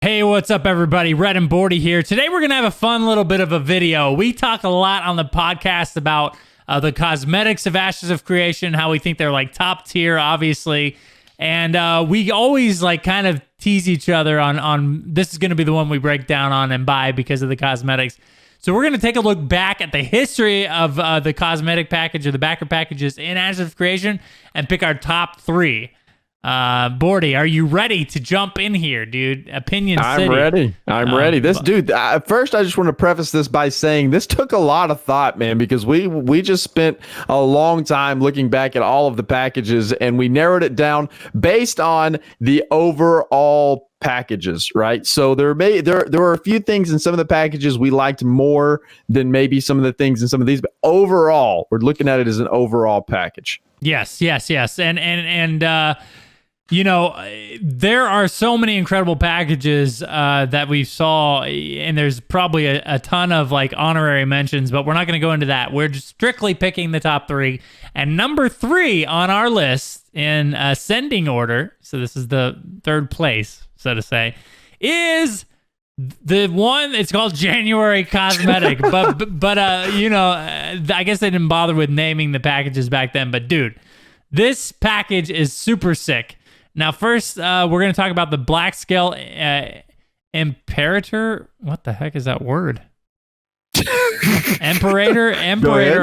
Hey, what's up, everybody? Red and Bordy here. Today, we're going to have a fun little bit of a video. We talk a lot on the podcast about the cosmetics of Ashes of Creation, how we think they're like top tier, obviously. And we always like kind of tease each other on this is going to be the one we break down on and buy because of the cosmetics. So we're going to take a look back at the history of the cosmetic package or the backer packages in Ashes of Creation and pick our top three. Bordy, are you ready to jump in here, dude? Opinion City. I'm ready. This dude, first I just want to preface this by saying this took a lot of thought, man, because we just spent a long time looking back at all of the packages and we narrowed it down based on the overall packages, right? So there were a few things in some of the packages we liked more than maybe some of the things in some of these, but overall, we're looking at it as an overall package. Yes. And you know, there are so many incredible packages that we saw, and there's probably a ton of like honorary mentions, but we're not going to go into that. We're just strictly picking the top three. And number 3 on our list in ascending order, so this is the third place, so to say, is the one. It's called January Cosmetic, but you know, I guess they didn't bother with naming the packages back then. But dude, this package is super sick. Now, first, we're going to talk about the Black Scale Imperator. What the heck is that word? Imperator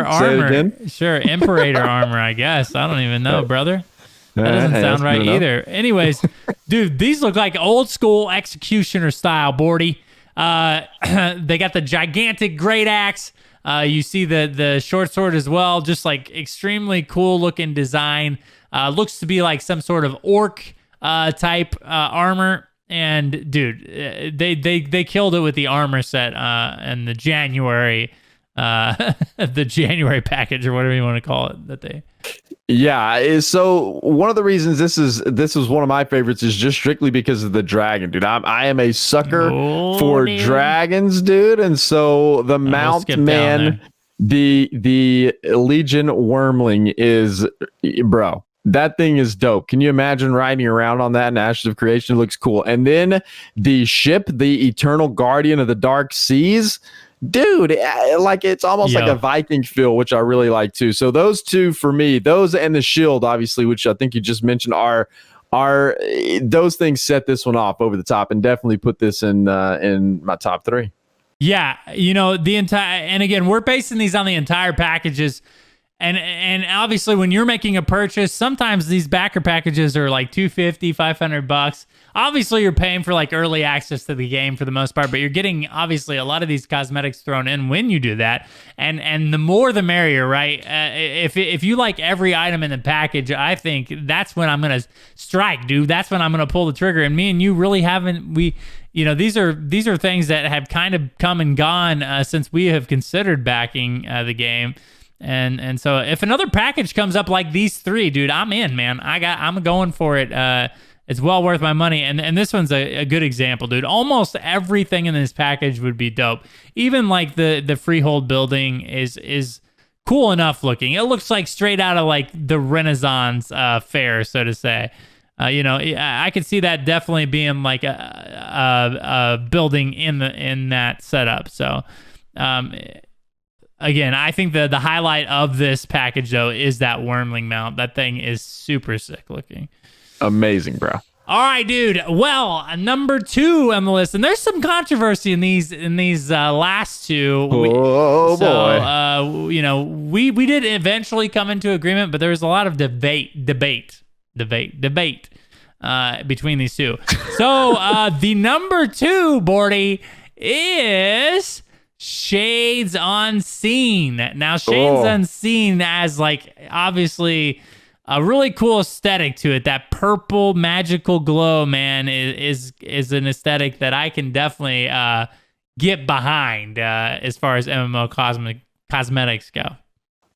armor. Sure, Imperator armor, I guess. I don't even know, brother. That doesn't sound right either. Anyways, dude, these look like old school executioner style, Bordy. They got the gigantic great axe. You see the short sword as well. Just like extremely cool looking design. Looks to be like some sort of orc type armor. And dude, they killed it with the armor set and the January package or whatever you want to call it that they. Yeah, so one of the reasons this was one of my favorites is just strictly because of the dragon, dude. I am a sucker for dragons, dude, and so the mount, man, the Legion Wormling is, bro. That thing is dope. Can you imagine riding around on that in Ashes of Creation? It looks cool. And then the ship, the Eternal Guardian of the Dark Seas. Dude, like it's almost like a Viking feel, which I really like too. So those two for me, those and the shield, obviously, which I think you just mentioned, are those things set this one off over the top and definitely put this in my top 3. Yeah, you know, the entire, and again, we're basing these on the entire packages. And obviously, when you're making a purchase, sometimes these backer packages are like $250, $500. Obviously, you're paying for like early access to the game for the most part, but you're getting obviously a lot of these cosmetics thrown in when you do that. And the more the merrier, right? If you like every item in the package, I think that's when I'm gonna strike, dude. That's when I'm gonna pull the trigger. And me and you really haven't. These are things that have kind of come and gone since we have considered backing the game. And so if another package comes up like these 3, dude, I'm in, man. I'm going for it. It's well worth my money. And this one's a good example, dude. Almost everything in this package would be dope. Even like the freehold building is cool enough looking. It looks like straight out of like the Renaissance fair, so to say. I could see that definitely being like a building in that setup. So, again, I think the highlight of this package, though, is that Wormling mount. That thing is super sick looking. Amazing, bro. All right, dude. Well, number 2 on the list, and there's some controversy in these last 2. Boy. We did eventually come into agreement, but there was a lot of debate between these 2. So the number 2, Bordy, is Shades Unseen. Now, Shades Unseen as like obviously a really cool aesthetic to it. That purple magical glow, man, is an aesthetic that I can definitely get behind as far as MMO cosmetics go.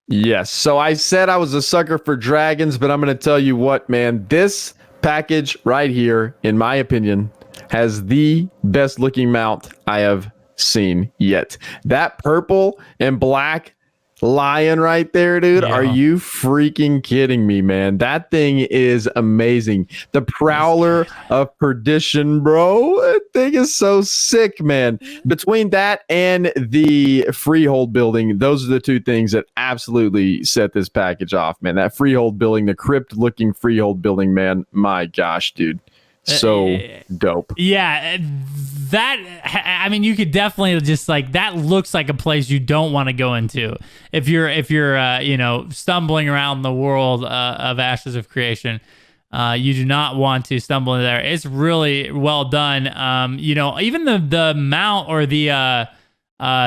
Yes. So I said I was a sucker for dragons, but I'm going to tell you what, man, this package right here, in my opinion, has the best looking mount I have seen yet. That purple and black lion right there, dude. Yeah. Are you freaking kidding me, man? That thing is amazing. The Prowler of Perdition, bro. thing is so sick, man. Between that and the freehold building, those are the two things that absolutely set this package off, man. That freehold building, the crypt looking freehold building, man. My gosh, dude. So dope. Yeah, that, I mean, you could definitely just like, that looks like a place you don't want to go into if you're you know, stumbling around the world of Ashes of Creation. You do not want to stumble in there. It's really well done. You know, even the mount or the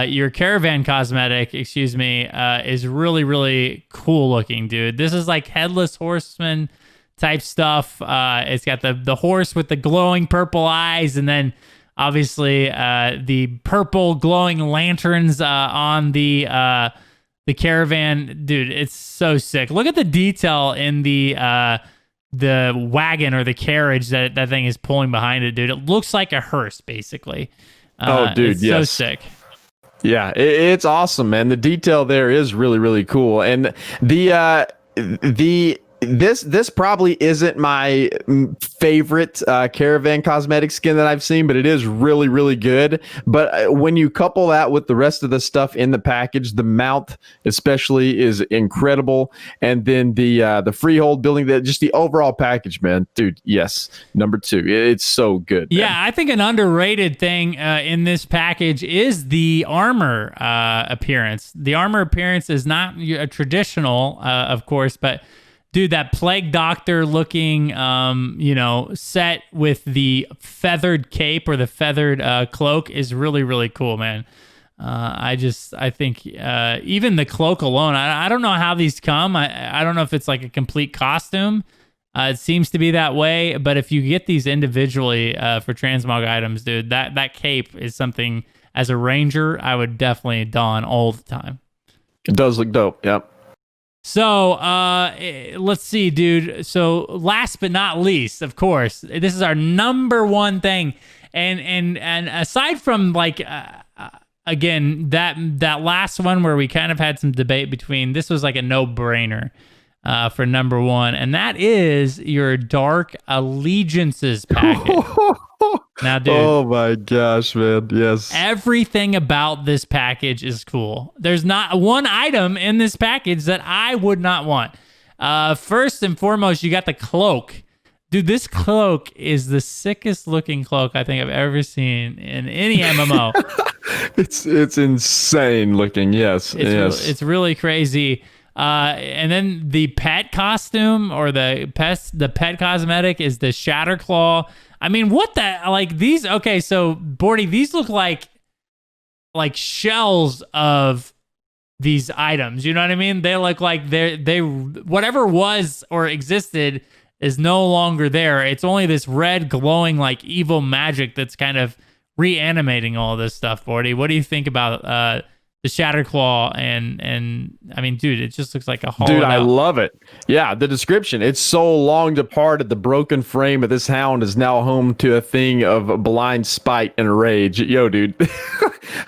your caravan cosmetic, excuse me, is really cool looking, dude. This is like Headless Horseman type stuff. It's got the horse with the glowing purple eyes, and then obviously the purple glowing lanterns on the caravan. Dude, it's so sick. Look at the detail in the wagon or the carriage that thing is pulling behind it, dude. It looks like a hearse, basically. Dude, it's yes. so sick. Yeah, it's awesome, man. The detail there is really cool, and this probably isn't my favorite caravan cosmetic skin that I've seen, but it is really good. But when you couple that with the rest of the stuff in the package, the mount especially is incredible, and then the freehold building, that just the overall package, man, dude. Yes, number 2, it's so good. Man. Yeah, I think an underrated thing in this package is the armor appearance. The armor appearance is not a traditional, of course, but dude, that Plague Doctor looking, you know, set with the feathered cape or the feathered cloak is really cool, man. I think even the cloak alone, I don't know how these come. I don't know if it's like a complete costume. It seems to be that way, but if you get these individually for transmog items, dude, that cape is something as a ranger I would definitely don all the time. It does look dope. Yep. So let's see, dude. So last but not least, of course, this is our number one thing, and aside from like again that last one where we kind of had some debate between, this was like a no-brainer for number one, and that is your Dark Allegiances package. Now, dude. Oh my gosh, man. Yes. Everything about this package is cool. There's not one item in this package that I would not want. First and foremost, you got the cloak. Dude, this cloak is the sickest looking cloak I think I've ever seen in any MMO. It's insane looking. Yes. It's really crazy. And then the pet costume or the pet cosmetic is the Shatterclaw. I mean, what the, like these, okay, so Bordy, these look like shells of these items, you know what I mean? They look like they whatever was or existed is no longer there. It's only this red glowing like evil magic that's kind of reanimating all this stuff, Bordy. What do you think about the Shatterclaw and I mean, dude, it just looks like a hollowed Dude, I out. love it. Yeah, the description. It's so long departed. The broken frame of this hound is now home to a thing of blind spite and rage. Yo, dude,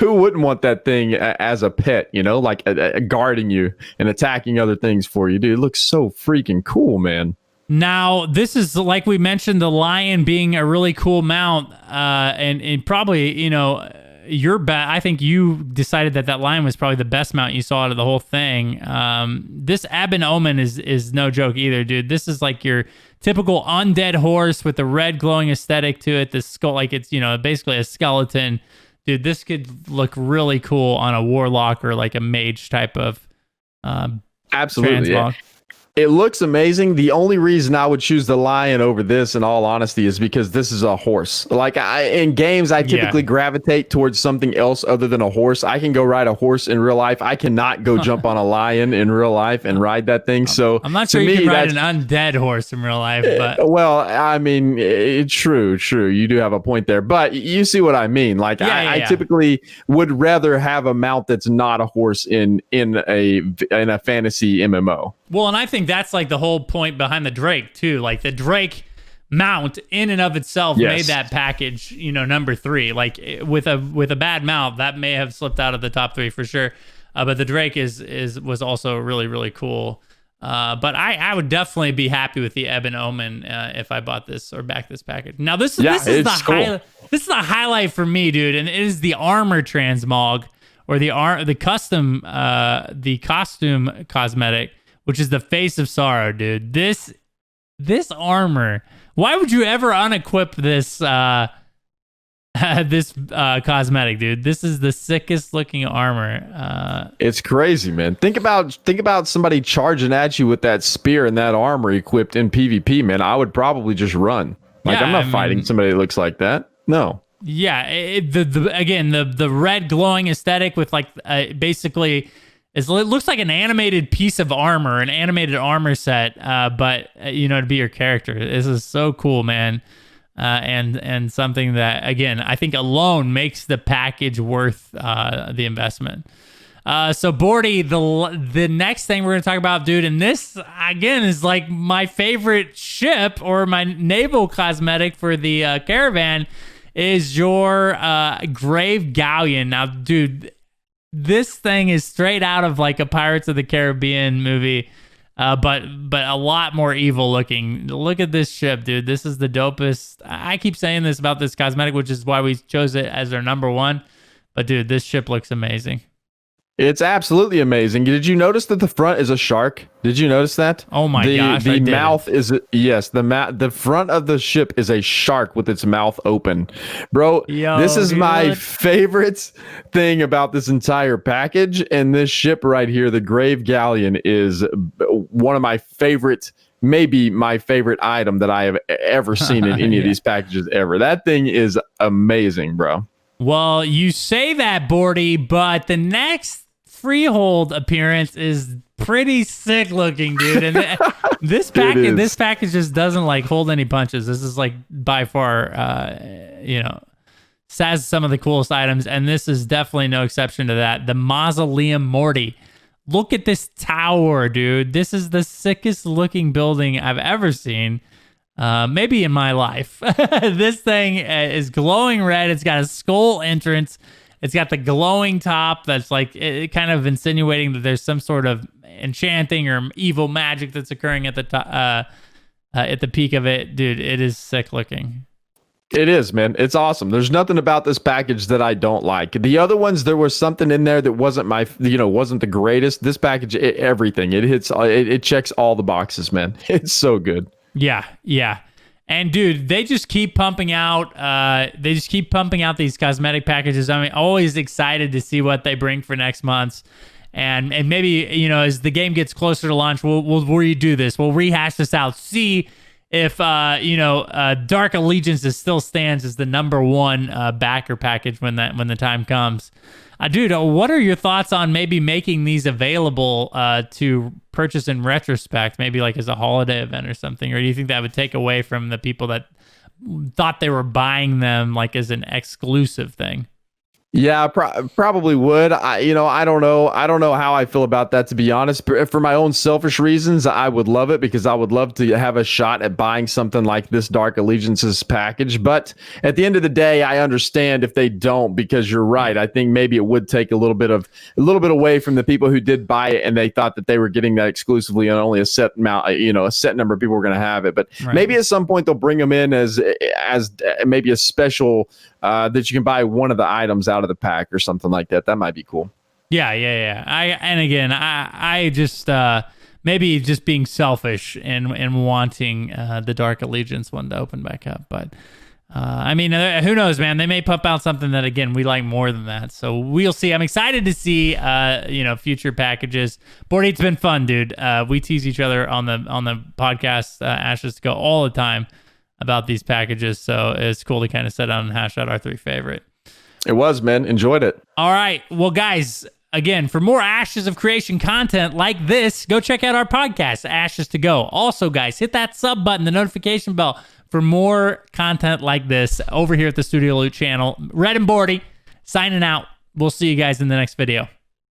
who wouldn't want that thing as a pet? You know, like guarding you and attacking other things for you, dude. It looks so freaking cool, man. Now, this is like we mentioned, the lion being a really cool mount, and probably, you know, I think you decided that lion was probably the best mount you saw out of the whole thing. This Aben Omen is no joke either, dude. This is like your typical undead horse with the red glowing aesthetic to it. The skull, like it's, you know, basically a skeleton. Dude, this could look really cool on a warlock or like a mage type of absolutely. transmog. Yeah. It looks amazing. The only reason I would choose the lion over this, in all honesty, is because this is a horse. Like in games, I typically gravitate towards something else other than a horse. I can go ride a horse in real life. I cannot go jump on a lion in real life and ride that thing. So I'm not sure you can ride an undead horse in real life. But well, I mean, it's true. You do have a point there, but you see what I mean. Like I typically would rather have a mount that's not a horse in a fantasy MMO. Well, and I think that's like the whole point behind the Drake too. Like the Drake mount in and of itself made that package, you know, number 3. Like with a bad mount, that may have slipped out of the top 3 for sure. But the Drake was also really cool. But I would definitely be happy with the Ebon Omen if I bought this or backed this package. Now this is the highlight for me, dude, and it is the armor transmog, or the costume cosmetic, which is the Face of Sorrow, dude. This armor. Why would you ever unequip this cosmetic, dude? This is the sickest looking armor. It's crazy, man. Think about somebody charging at you with that spear and that armor equipped in PvP, man. I would probably just run. Like, I'm not fighting somebody that looks like that. No. Yeah, the red glowing aesthetic with like basically it looks like an animated piece of armor, an animated armor set, but to be your character. This is so cool, man. And something that, again, I think alone makes the package worth the investment. So Bordy, the next thing we're going to talk about, dude, and this, again, is like my favorite ship, or my naval cosmetic for the caravan, is your Grave Galleon. Now, dude, this thing is straight out of like a Pirates of the Caribbean movie. But a lot more evil looking. Look at this ship, dude. This is the dopest. I keep saying this about this cosmetic, which is why we chose it as our number one. But dude, this ship looks amazing. It's absolutely amazing. Did you notice that the front is a shark? Did you notice that? Oh my gosh! The mouth is, yes. The front of the ship is a shark with its mouth open, bro. This is my favorite thing about this entire package, and this ship right here, the Grave Galleon, is one of my favorite. Maybe my favorite item that I have ever seen in any of these packages ever. That thing is amazing, bro. Well, you say that, Bordy, but the next Freehold appearance is pretty sick looking, dude. And this package just doesn't like hold any punches. This is like by far, has some of the coolest items, and this is definitely no exception to that. The Mausoleum Morty. Look at this tower, dude. This is the sickest looking building I've ever seen. Maybe in my life. This thing is glowing red. It's got a skull entrance. It's got the glowing top that's like it kind of insinuating that there's some sort of enchanting or evil magic that's occurring at the peak of it. Dude, it is sick looking. It is, man. It's awesome. There's nothing about this package that I don't like. The other ones, there was something in there that wasn't wasn't the greatest. This package, everything. It checks all the boxes, man. It's so good. Yeah. And dude, they just keep pumping out these cosmetic packages. I mean, always excited to see what they bring for next month. And maybe, as the game gets closer to launch, we'll redo this. We'll rehash this out. See if Dark Allegiance still stands as the number one backer package when the time comes. Dude, what are your thoughts on maybe making these available to purchase in retrospect, maybe like as a holiday event or something? Or do you think that would take away from the people that thought they were buying them like as an exclusive thing? Yeah, probably would. I don't know. I don't know how I feel about that, to be honest. But for my own selfish reasons, I would love it because I would love to have a shot at buying something like this Dark Allegiances package. But at the end of the day, I understand if they don't, because you're right. I think maybe it would take a little bit away from the people who did buy it and they thought that they were getting that exclusively and only a set amount, a set number of people were going to have it. But maybe at some point they'll bring them in as maybe a special that you can buy one of the items out of the pack or something like that. That might be cool. Yeah. I just maybe just being selfish and wanting the Dark Allegiance one to open back up. But I mean, who knows, man? They may pump out something that, again, we like more than that. So we'll see. I'm excited to see future packages. Bordy, it's been fun, dude. We tease each other on the podcast, Ashes to Go, all the time about these packages, so it's cool to kind of sit down and hash out our three favorite. It was, man. Enjoyed it. All right. Well, guys, again, for more Ashes of Creation content like this, go check out our podcast, Ashes to Go. Also, guys, hit that sub button, the notification bell for more content like this over here at the Studio Loot channel. Red and Bordy signing out. We'll see you guys in the next video.